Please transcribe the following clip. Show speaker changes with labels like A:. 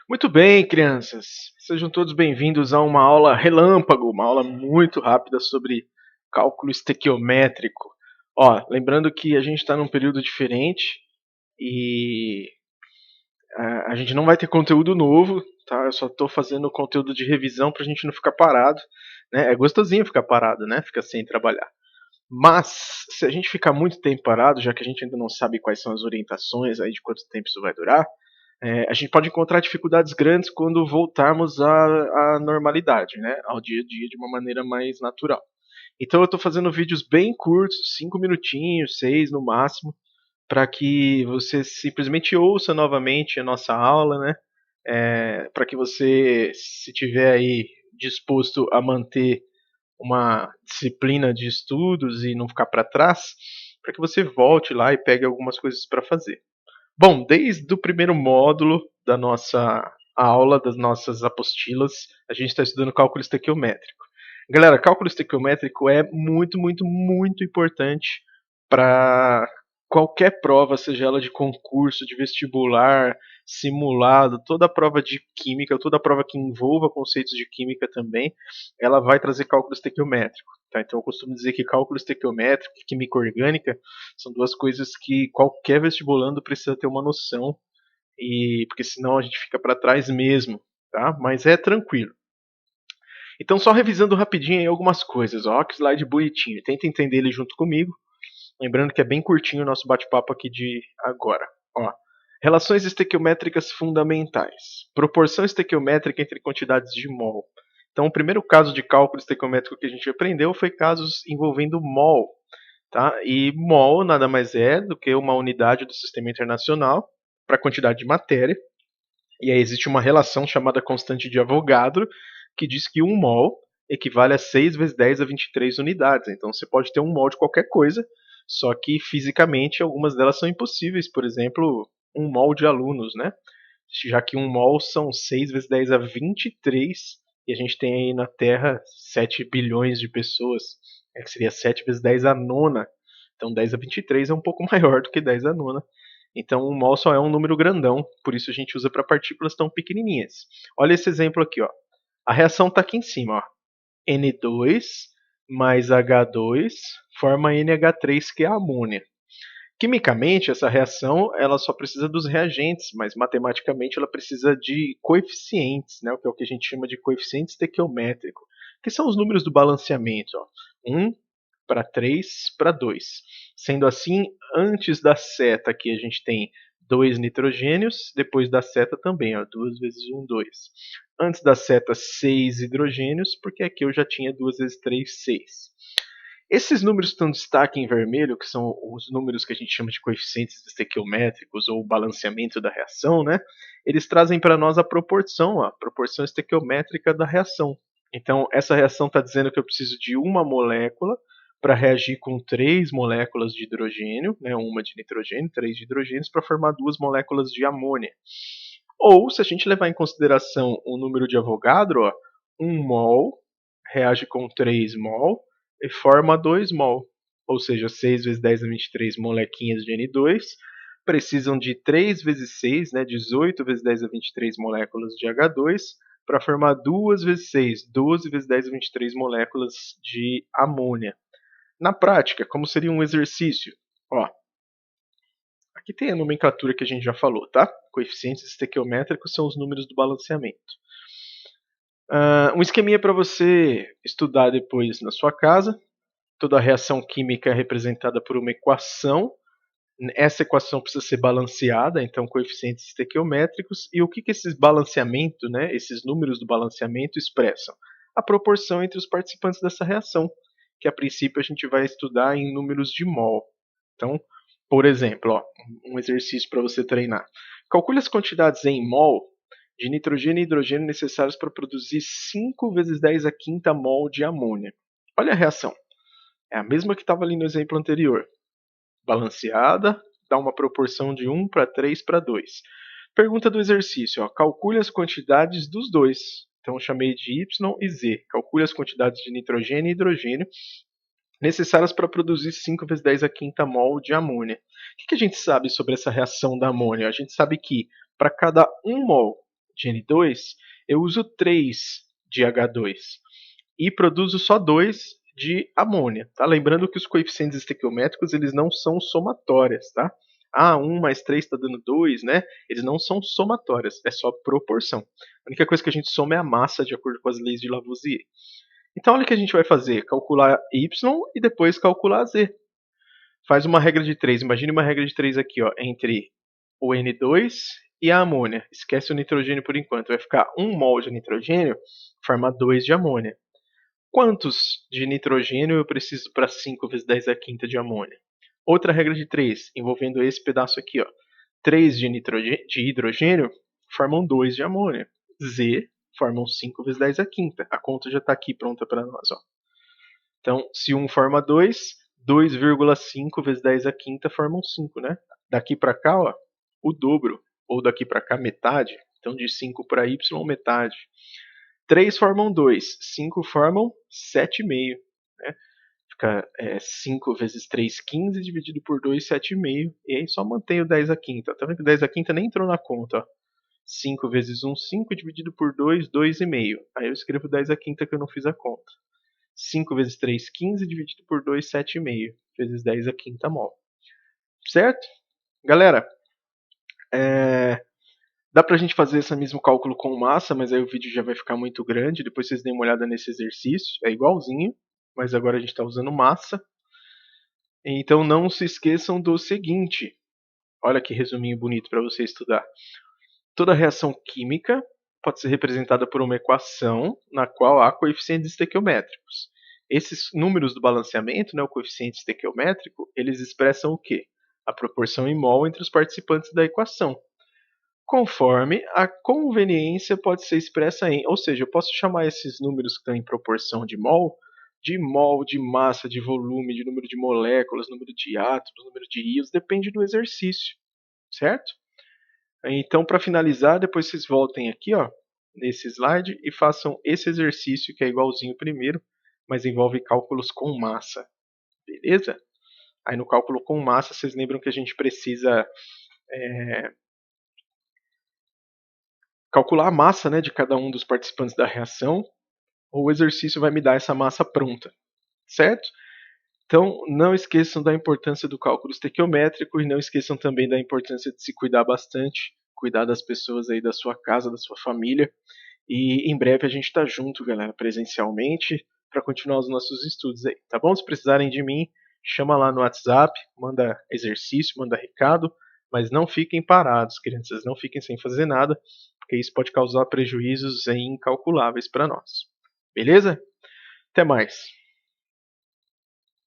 A: Muito bem, crianças. Sejam todos bem-vindos a uma aula relâmpago, uma aula muito rápida sobre cálculo estequiométrico. Lembrando que a gente está num período diferente e a gente não vai ter conteúdo novo, tá? Eu só estou fazendo conteúdo de revisão para a gente não ficar parado, né? É gostosinho ficar parado, né? Ficar sem trabalhar. Mas, se a gente ficar muito tempo parado, já que a gente ainda não sabe quais são as orientações aí de quanto tempo isso vai durar, a gente pode encontrar dificuldades grandes quando voltarmos à normalidade, né? Ao dia a dia de uma maneira mais natural. Então eu estou fazendo vídeos bem curtos, 5 minutinhos, 6 no máximo, para que você simplesmente ouça novamente a nossa aula, né? Para que você, se tiver aí disposto a manter uma disciplina de estudos e não ficar para trás, para que você volte lá e pegue algumas coisas para fazer. Bom, desde o primeiro módulo da nossa aula, das nossas apostilas, a gente está estudando cálculo estequiométrico. Galera, cálculo estequiométrico é muito, muito, muito importante para qualquer prova, seja ela de concurso, de vestibular, simulado, toda prova de química, toda prova que envolva conceitos de química também, ela vai trazer cálculo estequiométrico. Tá? Então eu costumo dizer que cálculo estequiométrico e química orgânica são duas coisas que qualquer vestibulando precisa ter uma noção, e porque senão a gente fica para trás mesmo, tá? Mas é tranquilo. Então, só revisando rapidinho aí algumas coisas, ó, que slide bonitinho. Tenta entender ele junto comigo. Lembrando que é bem curtinho o nosso bate-papo aqui de agora. Ó, relações estequiométricas fundamentais. Proporção estequiométrica entre quantidades de mol. Então, o primeiro caso de cálculo estequiométrico que a gente aprendeu foi casos envolvendo mol. Tá? E mol nada mais é do que uma unidade do sistema internacional para a quantidade de matéria. E aí existe uma relação chamada constante de Avogadro, que diz que um mol equivale a 6 vezes 10 a 23 unidades. Então você pode ter um mol de qualquer coisa, só que fisicamente algumas delas são impossíveis. Por exemplo, um mol de alunos, né? Já que um mol são 6 vezes 10 a 23, e a gente tem aí na Terra 7 bilhões de pessoas, que seria 7 vezes 10 a nona. Então 10 a 23 é um pouco maior do que 10 a nona. Então um mol só é um número grandão, por isso a gente usa para partículas tão pequenininhas. Olha esse exemplo aqui, ó. A reação está aqui em cima, ó. N2 mais H2 forma NH3, que é a amônia. Quimicamente, essa reação ela só precisa dos reagentes, mas matematicamente ela precisa de coeficientes, né, o que é o que a gente chama de coeficiente estequiométrico, que são os números do balanceamento. Ó. 1 para 3 para 2. Sendo assim, antes da seta aqui a gente tem 2 nitrogênios, depois da seta também, ó, 2 vezes 1, 2. Antes da seta, 6 hidrogênios, porque aqui eu já tinha 2 vezes 3, 6. Esses números que estão em destaque em vermelho, que são os números que a gente chama de coeficientes estequiométricos ou balanceamento da reação, né? Eles trazem para nós a proporção estequiométrica da reação. Então, essa reação está dizendo que eu preciso de uma molécula para reagir com 3 moléculas de hidrogênio, né, uma de nitrogênio, 3 de hidrogênios, para formar 2 moléculas de amônia. Ou, se a gente levar em consideração o número de Avogadro, ó, 1 mol reage com 3 mol e forma 2 mol. Ou seja, 6 vezes 10 a 23 molequinhas de N2 precisam de 3 vezes 6, né, 18 vezes 10 a 23 moléculas de H2 para formar 2 vezes 6, 12 vezes 10 a 23 moléculas de amônia. Na prática, como seria um exercício? Ó, aqui tem a nomenclatura que a gente já falou, tá? Coeficientes estequiométricos são os números do balanceamento. Um esqueminha para você estudar depois na sua casa. Toda reação química é representada por uma equação. Essa equação precisa ser balanceada, então coeficientes estequiométricos. E o que esses balanceamento, né, esses números do balanceamento expressam? A proporção entre os participantes dessa reação, que a princípio a gente vai estudar em números de mol. Então, por exemplo, ó, um exercício para você treinar. Calcule as quantidades em mol de nitrogênio e hidrogênio necessários para produzir 5 vezes 10 a quinta mol de amônia. Olha a reação. É a mesma que estava ali no exemplo anterior. Balanceada, dá uma proporção de 1 para 3 para 2. Pergunta do exercício, ó, calcule as quantidades dos dois. Então eu chamei de Y e Z. Calcule as quantidades de nitrogênio e hidrogênio necessárias para produzir 5 vezes 10 a quinta mol de amônia. O que a gente sabe sobre essa reação da amônia? A gente sabe que para cada 1 mol de N2, eu uso 3 de H2 e produzo só 2 de amônia, tá? Lembrando que os coeficientes estequiométricos eles não são somatórias, tá? 1 mais 3 está dando 2, né? Eles não são somatórias, é só proporção. A única coisa que a gente soma é a massa, de acordo com as leis de Lavoisier. Então, olha o que a gente vai fazer: calcular Y e depois calcular Z. Faz uma regra de 3. Imagine uma regra de 3 aqui, ó, entre o N2 e a amônia. Esquece o nitrogênio por enquanto. Vai ficar 1 mol de nitrogênio, forma 2 de amônia. Quantos de nitrogênio eu preciso para 5 vezes 10 a quinta de amônia? Outra regra de 3, envolvendo esse pedaço aqui, ó. 3 de hidrogênio formam 2 de amônia. Z formam 5 vezes 10 a quinta. A conta já está aqui pronta para nós, ó. Então, se 1 forma 2, 2,5 vezes 10 a quinta formam 5, né? Daqui para cá, ó, o dobro. Ou daqui para cá, metade. Então, de 5 para Y, metade. 3 formam 2, 5 formam 7,5. Né? Fica 5 vezes 3, 15, dividido por 2, 7,5. E aí só mantém o 10 a quinta. Tá vendo que o 10 a quinta nem entrou na conta, ó. 5 vezes 1, 5, dividido por 2, 2,5. Aí eu escrevo 10 a quinta que eu não fiz a conta. 5 vezes 3, 15, dividido por 2, 7,5. Vezes 10 a quinta mol. Certo? Galera, dá pra gente fazer esse mesmo cálculo com massa, mas aí o vídeo já vai ficar muito grande. Depois vocês deem uma olhada nesse exercício. É igualzinho, mas agora a gente está usando massa. Então não se esqueçam do seguinte. Olha que resuminho bonito para você estudar. Toda reação química pode ser representada por uma equação na qual há coeficientes estequiométricos. Esses números do balanceamento, né, o coeficiente estequiométrico, eles expressam o quê? A proporção em mol entre os participantes da equação, conforme a conveniência pode ser expressa em, ou seja, eu posso chamar esses números que estão em proporção de mol, de massa, de volume, de número de moléculas, número de átomos, número de íons, depende do exercício, certo? Então, para finalizar, depois vocês voltem aqui, ó, nesse slide e façam esse exercício que é igualzinho ao primeiro, mas envolve cálculos com massa, beleza? Aí no cálculo com massa, vocês lembram que a gente precisa calcular a massa, né, de cada um dos participantes da reação, ou o exercício vai me dar essa massa pronta, certo? Então, não esqueçam da importância do cálculo estequiométrico e não esqueçam também da importância de se cuidar bastante, cuidar das pessoas aí da sua casa, da sua família. E em breve a gente está junto, galera, presencialmente, para continuar os nossos estudos aí, tá bom? Se precisarem de mim, chama lá no WhatsApp, manda exercício, manda recado, mas não fiquem parados, crianças, não fiquem sem fazer nada, porque isso pode causar prejuízos incalculáveis para nós. Beleza? Até mais!